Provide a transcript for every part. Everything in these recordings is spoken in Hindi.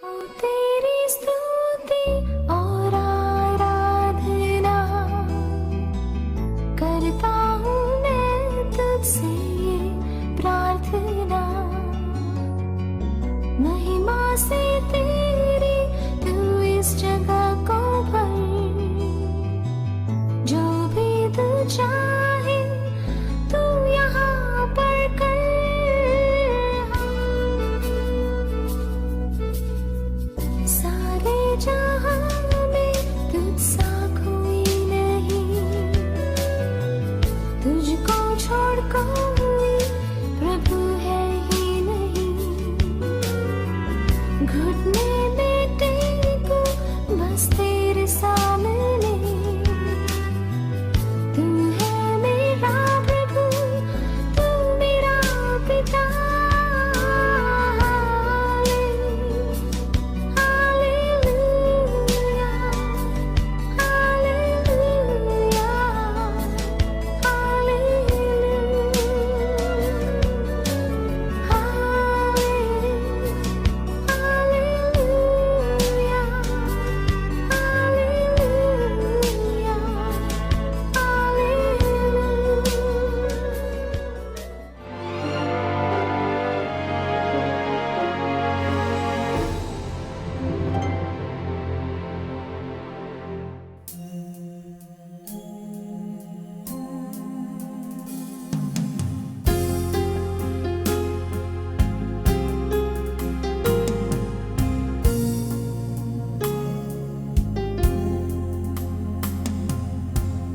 तेरी स्तुति और आराधना करता हूँ मैं तुझसे ये प्रार्थना, महिमा से तेरी तू इस जगह को भर, जो भी तू चाहे तू यहाँ पर कर। सारे जहां में तुझसा कोई नहीं, तुझको छोड़ कोई प्रभु है ही नहीं। घुटने में टेको बस तेरे सामने, तू है मेरा प्रभु, तू मेरा पिता।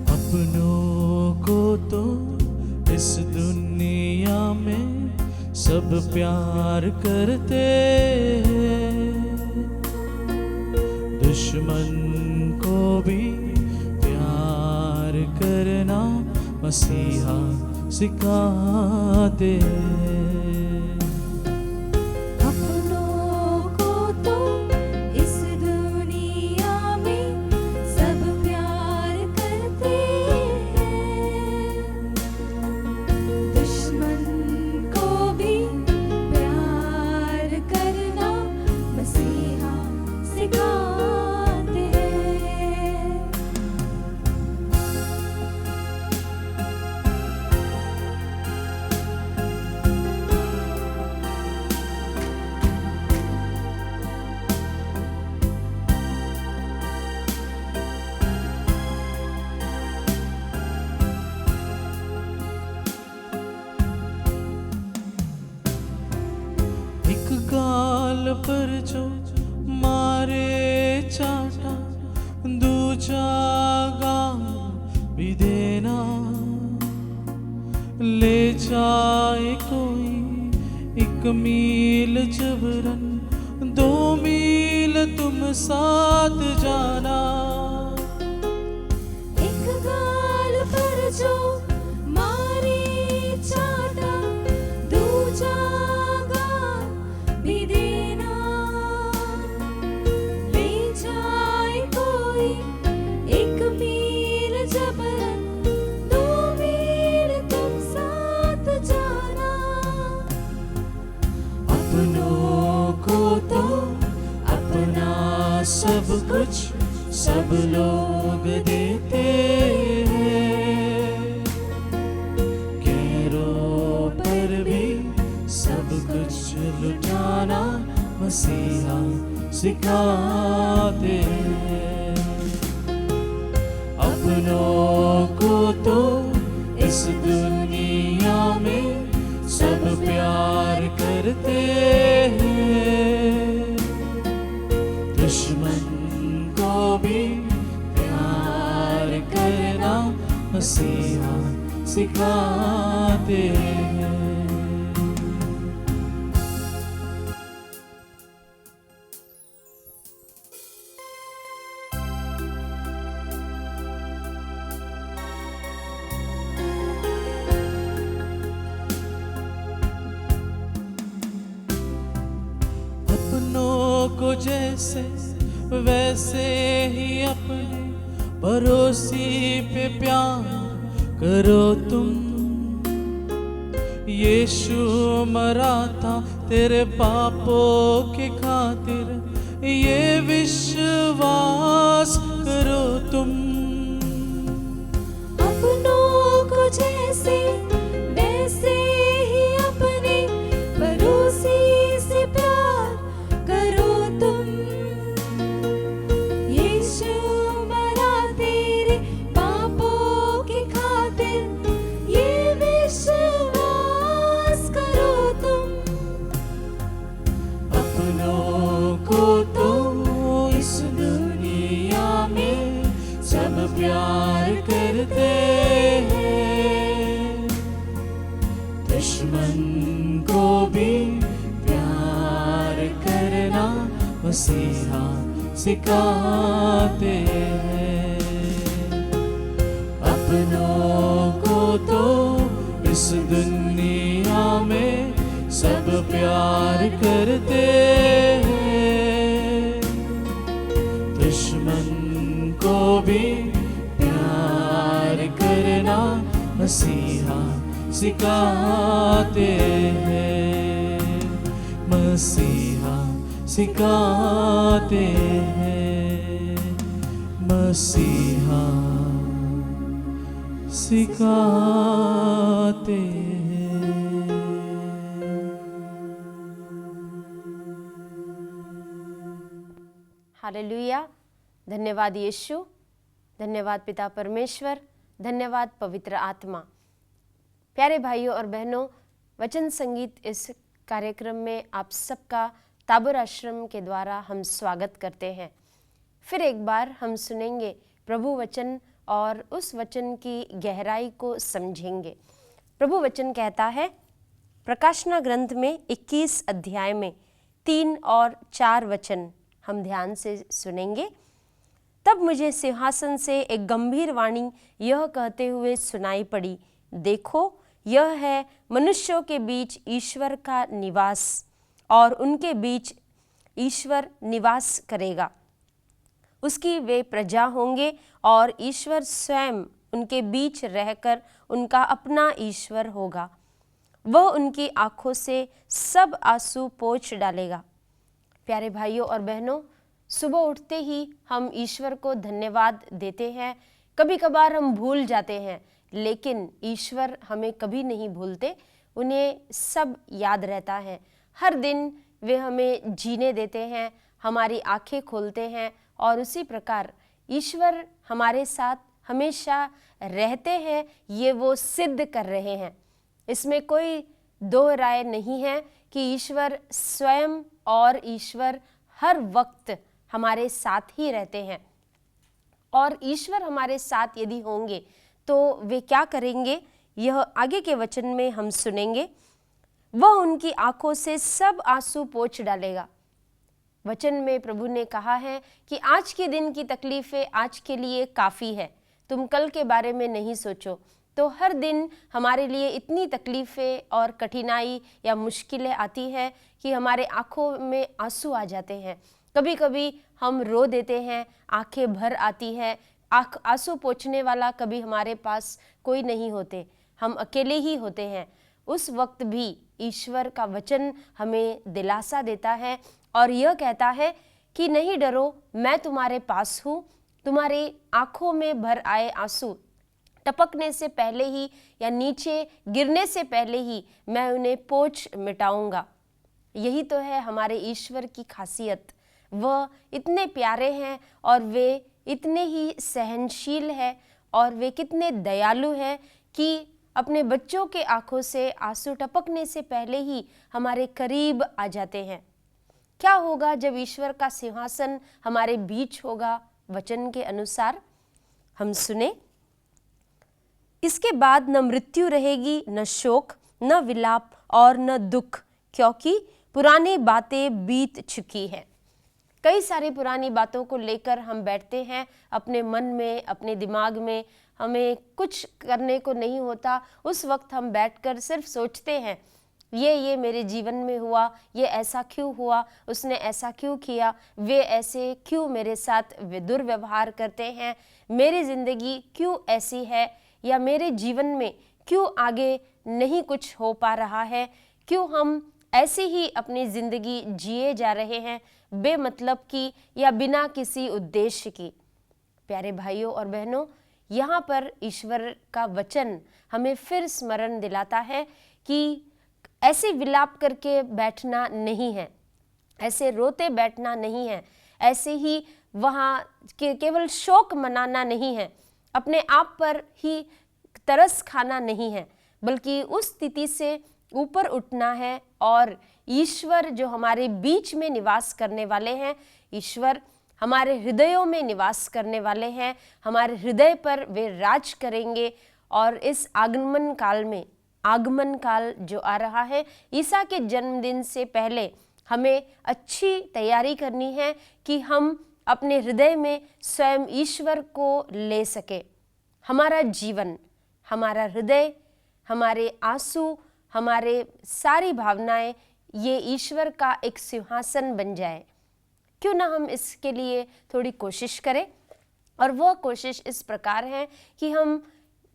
अपनों को तो इस दुनिया में सब प्यार करते हैं, दुश्मन को भी प्यार करना मसीहा सिखाते हैं। अपनों को तो इस दुनिया में सब प्यार करते हैं, दुश्मन को भी प्यार करना मसीहा सिखाते हैं। एक गाल पर जो मारे चाटा, दूजा गाल भी देना। ले जाए कोई 1 मील जबरन, 2 मील तुम साथ जाना। एक गाल पर जो मारे चाटा, दूजा गाल भी देना। ले जाए कोई 1 मील जबरन, 2 मील तुम साथ जाना। अपनों को तो अपना सब कुछ सब लोग देते हैं, गैरों पर भी सब कुछ लुटाना मसीहा सिखाते हैं। अपनों को तो इस दुनिया में सब प्यार करते हैं, दुश्मन को भी प्यार करना मसीहा सिखाते हैं। अपनों को जैसे वैसे ही अपने पड़ोसी पे प्यार करो तुम। यीशु मरा था तेरे पापों के खातिर, ये विश्वास करो तुम। अपनों को जैसे वैसे ही अपने पड़ोसी से प्यार करो तुम। यीशु मरा तेरे पापों की खातिर, ये विश्वास करो तुम। अपनों को तो इस दुनिया में सब प्यार करते हैं, दुश्मन को भी प्यार करना मसीहा सिखाते हैं। अपनों को तो इस दुनिया में सब प्यार करते हैं, दुश्मन को भी प्यार करना मसीहा सिखाते हैं, मसीहा सिखाते हैं, मसीहा सिखाते हैं। हालेलुया। धन्यवाद यीशु, धन्यवाद पिता परमेश्वर, धन्यवाद पवित्र आत्मा। प्यारे भाइयों और बहनों, वचन संगीत इस कार्यक्रम में आप सबका ताबोर आश्रम के द्वारा हम स्वागत करते हैं। फिर एक बार हम सुनेंगे प्रभु वचन और उस वचन की गहराई को समझेंगे। प्रभु वचन कहता है, प्रकाशना ग्रंथ में 21 अध्याय में 3 और 4 वचन हम ध्यान से सुनेंगे। तब मुझे सिंहासन से एक गंभीर वाणी यह कहते हुए सुनाई पड़ी, देखो, यह है मनुष्यों के बीच ईश्वर का निवास, और उनके बीच ईश्वर निवास करेगा। उसकी वे प्रजा होंगे और ईश्वर स्वयं उनके बीच रहकर उनका अपना ईश्वर होगा। वह उनकी आंखों से सब आंसू पोंछ डालेगा। प्यारे भाइयों और बहनों, सुबह उठते ही हम ईश्वर को धन्यवाद देते हैं। कभी कभार हम भूल जाते हैं, लेकिन ईश्वर हमें कभी नहीं भूलते, उन्हें सब याद रहता है। हर दिन वे हमें जीने देते हैं, हमारी आंखें खोलते हैं, और उसी प्रकार ईश्वर हमारे साथ हमेशा रहते हैं, ये वो सिद्ध कर रहे हैं। इसमें कोई दो राय नहीं है कि ईश्वर स्वयं और ईश्वर हर वक्त हमारे साथ ही रहते हैं। और ईश्वर हमारे साथ यदि होंगे तो वे क्या करेंगे, यह आगे के वचन में हम सुनेंगे। वह उनकी आंखों से सब आंसू पोंछ डालेगा। वचन में प्रभु ने कहा है कि आज के दिन की तकलीफें आज के लिए काफ़ी है, तुम कल के बारे में नहीं सोचो। तो हर दिन हमारे लिए इतनी तकलीफ़ें और कठिनाई या मुश्किलें आती हैं कि हमारे आँखों में आंसू आ जाते हैं। कभी कभी हम रो देते हैं, आंखें भर आती हैं। आंसू पोंछने वाला कभी हमारे पास कोई नहीं होते, हम अकेले ही होते हैं। उस वक्त भी ईश्वर का वचन हमें दिलासा देता है और यह कहता है कि नहीं डरो, मैं तुम्हारे पास हूँ। तुम्हारी आँखों में भर आए आंसू टपकने से पहले ही या नीचे गिरने से पहले ही मैं उन्हें पोंछ मिटाऊंगा। यही तो है हमारे ईश्वर की खासियत। वह इतने प्यारे हैं और वे इतने ही सहनशील हैं और वे कितने दयालु हैं कि अपने बच्चों के आंखों से आंसू टपकने से पहले ही हमारे करीब आ जाते हैं। क्या होगा जब ईश्वर का सिंहासन हमारे बीच होगा? वचन के अनुसार हम सुने, इसके बाद न मृत्यु रहेगी, न शोक, न विलाप और न दुख, क्योंकि पुरानी बातें बीत चुकी हैं। कई सारी पुरानी बातों को लेकर हम बैठते हैं अपने मन में, अपने दिमाग में। हमें कुछ करने को नहीं होता, उस वक्त हम बैठकर सिर्फ सोचते हैं, ये मेरे जीवन में हुआ, ये ऐसा क्यों हुआ, उसने ऐसा क्यों किया, वे ऐसे क्यों मेरे साथ दुर्व्यवहार करते हैं, मेरी ज़िंदगी क्यों ऐसी है, या मेरे जीवन में क्यों आगे नहीं कुछ हो पा रहा है, क्यों हम ऐसे ही अपनी ज़िंदगी जिए जा रहे हैं, बेमतलब की या बिना किसी उद्देश्य की। प्यारे भाइयों और बहनों, यहाँ पर ईश्वर का वचन हमें फिर स्मरण दिलाता है कि ऐसे विलाप करके बैठना नहीं है, ऐसे रोते बैठना नहीं है, ऐसे ही वहाँ केवल शोक मनाना नहीं है, अपने आप पर ही तरस खाना नहीं है, बल्कि उस स्थिति से ऊपर उठना है और ईश्वर जो हमारे बीच में निवास करने वाले हैं, ईश्वर हमारे हृदयों में निवास करने वाले हैं, हमारे हृदय पर वे राज करेंगे। और इस आगमन काल में, आगमन काल जो आ रहा है, ईसा के जन्मदिन से पहले हमें अच्छी तैयारी करनी है कि हम अपने हृदय में स्वयं ईश्वर को ले सके। हमारा जीवन, हमारा हृदय, हमारे आंसू, हमारे सारी भावनाएं ये ईश्वर का एक सिंहासन बन जाए। क्यों ना हम इसके लिए थोड़ी कोशिश करें। और वह कोशिश इस प्रकार है कि हम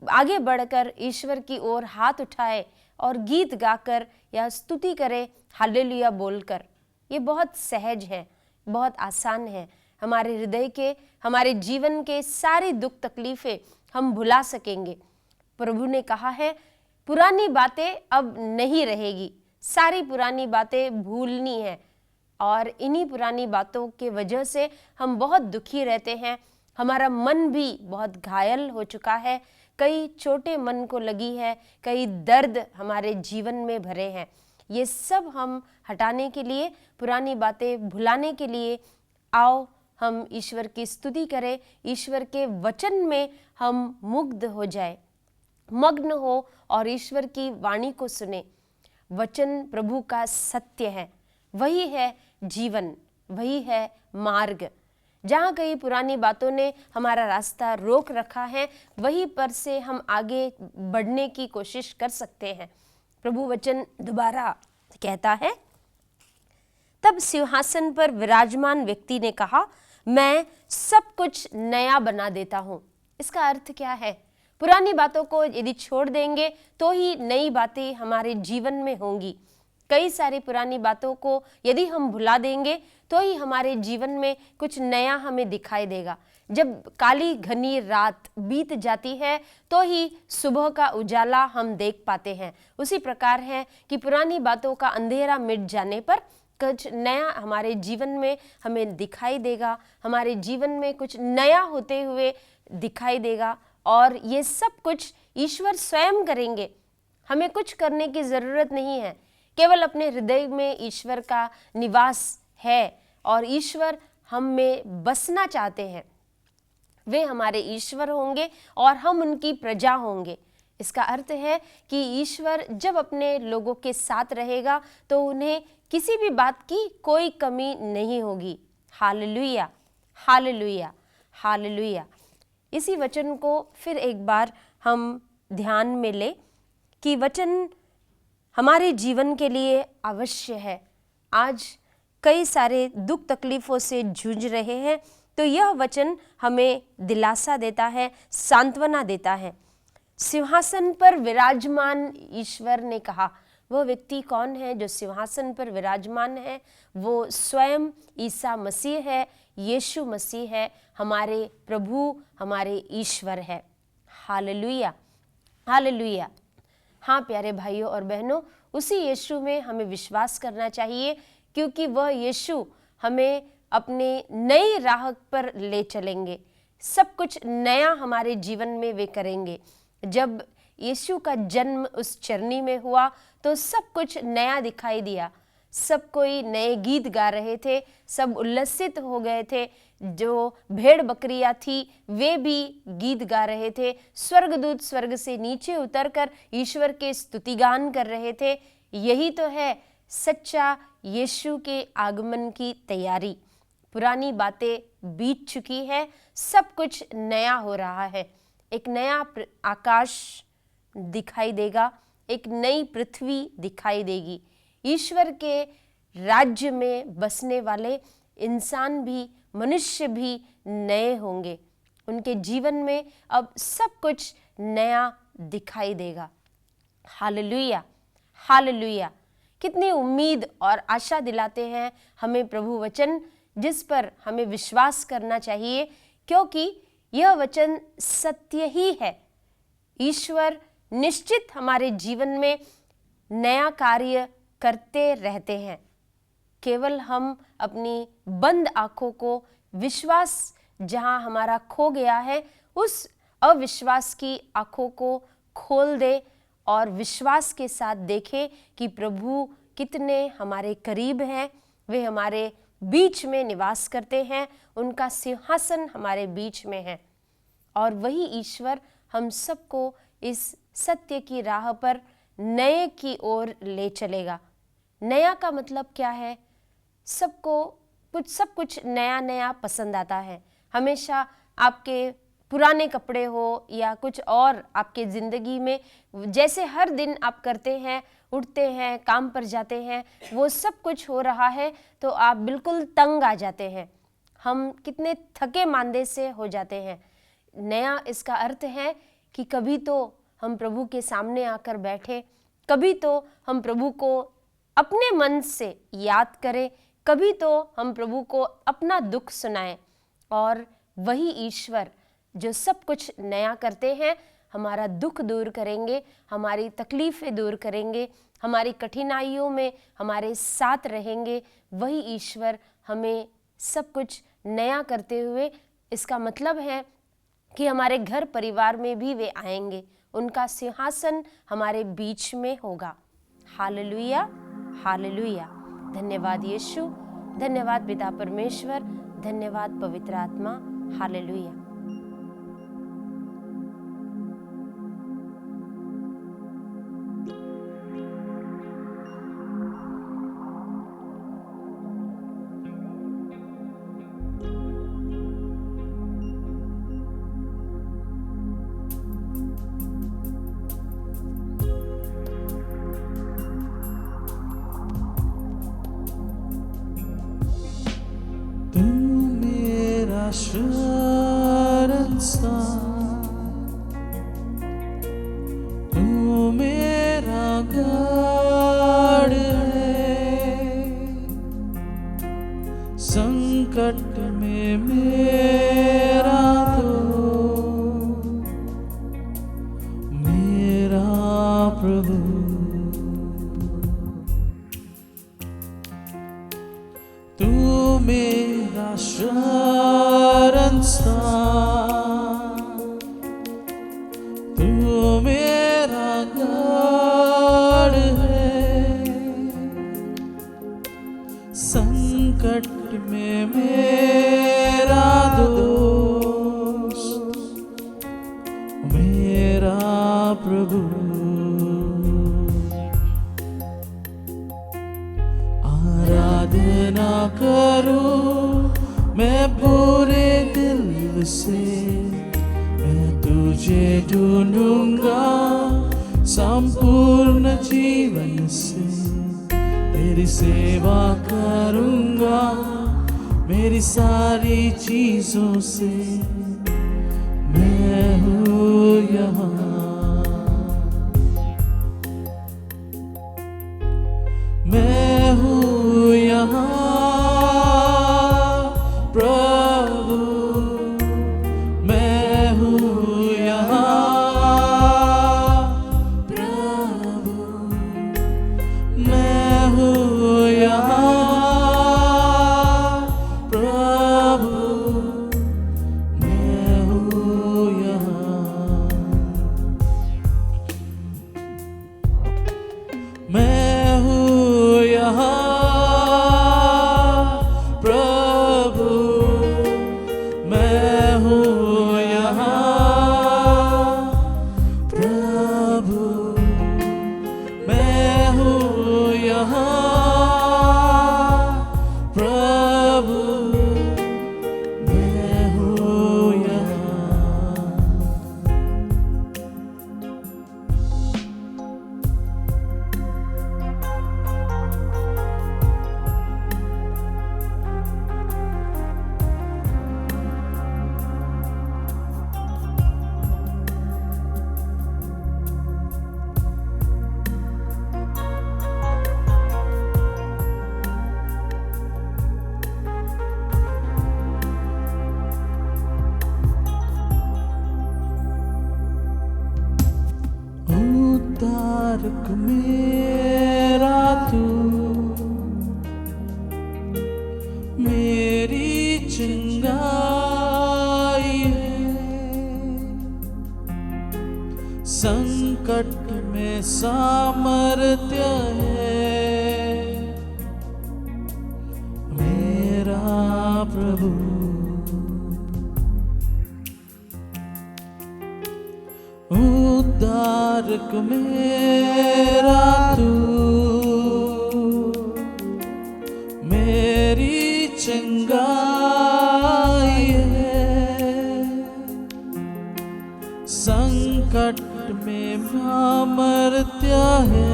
आगे बढ़कर ईश्वर की ओर हाथ उठाए और गीत गाकर या स्तुति करें, हालेलुया बोलकर। ये बहुत सहज है, बहुत आसान है। हमारे हृदय के, हमारे जीवन के सारी दुख तकलीफें हम भुला सकेंगे। प्रभु ने कहा है, पुरानी बातें अब नहीं रहेगी, सारी पुरानी बातें भूलनी है। और इन्हीं पुरानी बातों के वजह से हम बहुत दुखी रहते हैं, हमारा मन भी बहुत घायल हो चुका है, कई चोटें मन को लगी है, कई दर्द हमारे जीवन में भरे हैं। ये सब हम हटाने के लिए, पुरानी बातें भुलाने के लिए, आओ हम ईश्वर की स्तुति करें, ईश्वर के वचन में हम मुग्ध हो जाए, मग्न हो और ईश्वर की वाणी को सुने। वचन प्रभु का सत्य है, वही है जीवन, वही है मार्ग। जहाँ कई पुरानी बातों ने हमारा रास्ता रोक रखा है, वहीं पर से हम आगे बढ़ने की कोशिश कर सकते हैं। प्रभु वचन दोबारा कहता है, तब सिंहासन पर विराजमान व्यक्ति ने कहा, मैं सब कुछ नया बना देता हूँ। इसका अर्थ क्या है? पुरानी बातों को यदि छोड़ देंगे तो ही नई बातें हमारे जीवन में होंगी। कई सारी पुरानी बातों को यदि हम भुला देंगे तो ही हमारे जीवन में कुछ नया हमें दिखाई देगा। जब काली घनी रात बीत जाती है तो ही सुबह का उजाला हम देख पाते हैं। उसी प्रकार है कि पुरानी बातों का अंधेरा मिट जाने पर कुछ नया हमारे जीवन में हमें दिखाई देगा, हमारे जीवन में कुछ नया होते हुए दिखाई देगा। और ये सब कुछ ईश्वर स्वयं करेंगे, हमें कुछ करने की ज़रूरत नहीं है। केवल अपने हृदय में ईश्वर का निवास है और ईश्वर हम में बसना चाहते हैं। वे हमारे ईश्वर होंगे और हम उनकी प्रजा होंगे। इसका अर्थ है कि ईश्वर जब अपने लोगों के साथ रहेगा तो उन्हें किसी भी बात की कोई कमी नहीं होगी। Hallelujah, hallelujah, hallelujah. इसी वचन को फिर एक बार हम ध्यान में लें कि वचन हमारे जीवन के लिए अवश्य है। आज कई सारे दुख तकलीफ़ों से जूझ रहे हैं तो यह वचन हमें दिलासा देता है, सांत्वना देता है। सिंहासन पर विराजमान ईश्वर ने कहा, वह व्यक्ति कौन है जो सिंहासन पर विराजमान है? वो स्वयं ईसा मसीह है, यीशु मसीह है, हमारे प्रभु, हमारे ईश्वर है। Hallelujah, hallelujah. हाँ प्यारे भाइयों और बहनों, उसी यीशु में हमें विश्वास करना चाहिए, क्योंकि वह यीशु हमें अपने नई राह पर ले चलेंगे। सब कुछ नया हमारे जीवन में वे करेंगे। जब यीशु का जन्म उस चरनी में हुआ तो सब कुछ नया दिखाई दिया। सब कोई नए गीत गा रहे थे, सब उल्लसित हो गए थे। जो भेड़ बकरियां थी वे भी गीत गा रहे थे। स्वर्गदूत स्वर्ग से नीचे उतरकर ईश्वर के स्तुतिगान कर रहे थे। यही तो है सच्चा यीशु के आगमन की तैयारी। पुरानी बातें बीत चुकी है, सब कुछ नया हो रहा है। एक नया आकाश दिखाई देगा, एक नई पृथ्वी दिखाई देगी। ईश्वर के राज्य में बसने वाले इंसान भी, मनुष्य भी नए होंगे। उनके जीवन में अब सब कुछ नया दिखाई देगा। Hallelujah, hallelujah. कितनी उम्मीद और आशा दिलाते हैं हमें प्रभु वचन, जिस पर हमें विश्वास करना चाहिए, क्योंकि यह वचन सत्य ही है। ईश्वर निश्चित हमारे जीवन में नया कार्य करते रहते हैं। केवल हम अपनी बंद आंखों को विश्वास जहां हमारा खो गया है, उस अविश्वास की आंखों को खोल दे और विश्वास के साथ देखें कि प्रभु कितने हमारे करीब हैं, वे हमारे बीच में निवास करते हैं, उनका सिंहासन हमारे बीच में है। और वही ईश्वर हम सबको इस सत्य की राह पर नए की ओर ले चलेगा। नया का मतलब क्या है? सबको सब कुछ नया नया पसंद आता है। हमेशा आपके पुराने कपड़े हो या कुछ और आपके ज़िंदगी में जैसे हर दिन आप करते हैं, उठते हैं, काम पर जाते हैं, वो सब कुछ हो रहा है तो आप बिल्कुल तंग आ जाते हैं। हम कितने थके मांदे से हो जाते हैं। नया इसका अर्थ है कि कभी तो हम प्रभु के सामने आकर बैठे, कभी तो हम प्रभु को अपने मन से याद करें, कभी तो हम प्रभु को अपना दुख सुनाएं। और वही ईश्वर जो सब कुछ नया करते हैं, हमारा दुख दूर करेंगे, हमारी तकलीफ़ें दूर करेंगे, हमारी कठिनाइयों में हमारे साथ रहेंगे। वही ईश्वर हमें सब कुछ नया करते हुए, इसका मतलब है कि हमारे घर परिवार में भी वे आएंगे, उनका सिंहासन हमारे बीच में होगा। Hallelujah, hallelujah. धन्यवाद यीशु, धन्यवाद पिता परमेश्वर, धन्यवाद पवित्र आत्मा। हालेलुया। तू मेरा शरणस्थान, तू मेरा गढ़ है, संकट में मेरा दोस्त, मेरा प्रभु। तू मेरा शरणस्थान, तू मेरा गढ़ है, संकट में मेरा दोस्त, मेरा प्रभु। आराधना करूं मैं पूरे दिल से, मैं तुझे ढूंढूंगा संपूर्ण जीवन से, तेरी सेवा करूंगा मेरी सारी चीजों से। मैं हूँ यहाँ, मैं हूँ यहाँ प्रभु, मैं हूँ यहाँ प्रभु, मैं हूँ यहाँ प्रभु, मैं हूँ यहाँ, मैं हूँ यहाँ प्रभु, मैं हूँ यहाँ प्रभु, मैं हूँ यहाँ प्रभु, मैं हूँ यहाँ। उद्धारक मेरा तू, मेरी चंगाई है। संकट में सामर्थ्य है मेरा प्रभु। उद्धारक मेरा तू, मेरी चंगाई है। संकट में सामर्थ्य है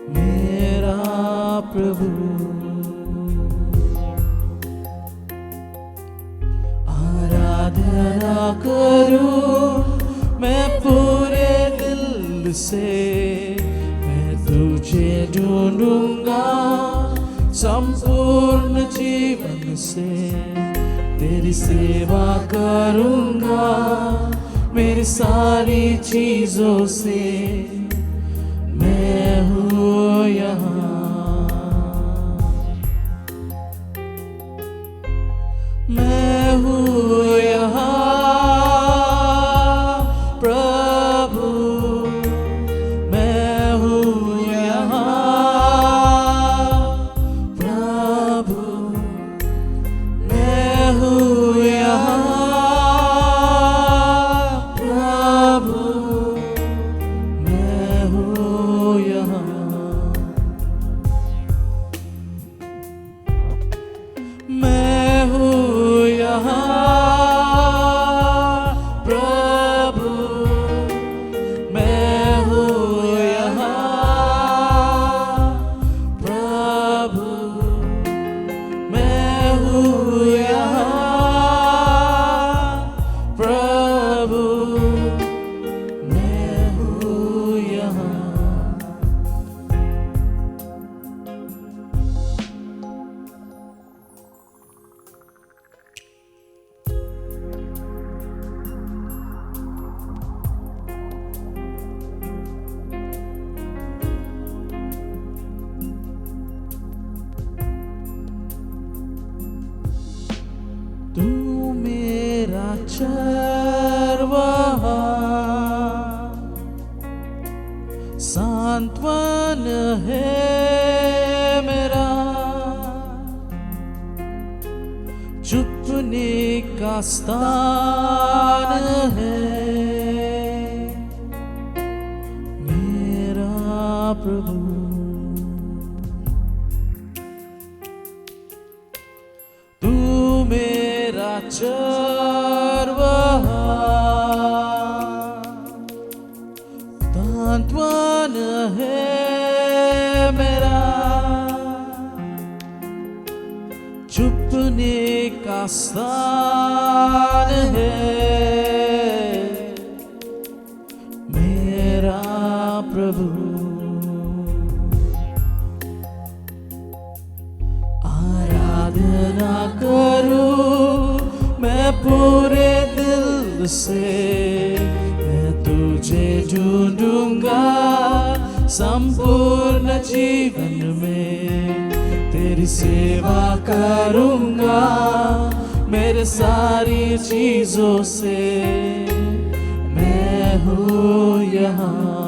मेरा प्रभु। आराधना करूं मैं पूरे दिल से, मैं तुझे ढूंढूंगा संपूर्ण जीवन से। तेरी सेवा करूंगा मेरी सारी चीजों से। मैं हूँ यहाँ, मैं हूँ यहाँ प्रभु, मैं हूँ यहाँ प्रभु, मैं हूँ यहाँ प्रभु, मैं हूँ यहाँ। मैं हूँ यहाँ प्रभु, मैं हूँ यहाँ प्रभु, मैं हूँ यहाँ प्रभु, मैं हूँ यहाँ। तू मेरा चरवाहा, सांत्वन है मेरा। चुपने का स्थान है मेरा प्रभु। तू मेरा चरवाहा, सांत्वन है मेरा। चुपने का स्थान है मेरा प्रभु। आराधना करूं मैं पूरे दिल से, मैं तुझे ढूंढूंगा संपूर्ण जीवन में। तेरी सेवा करूंगा मेरे सारी चीजों से। मैं हूँ यहाँ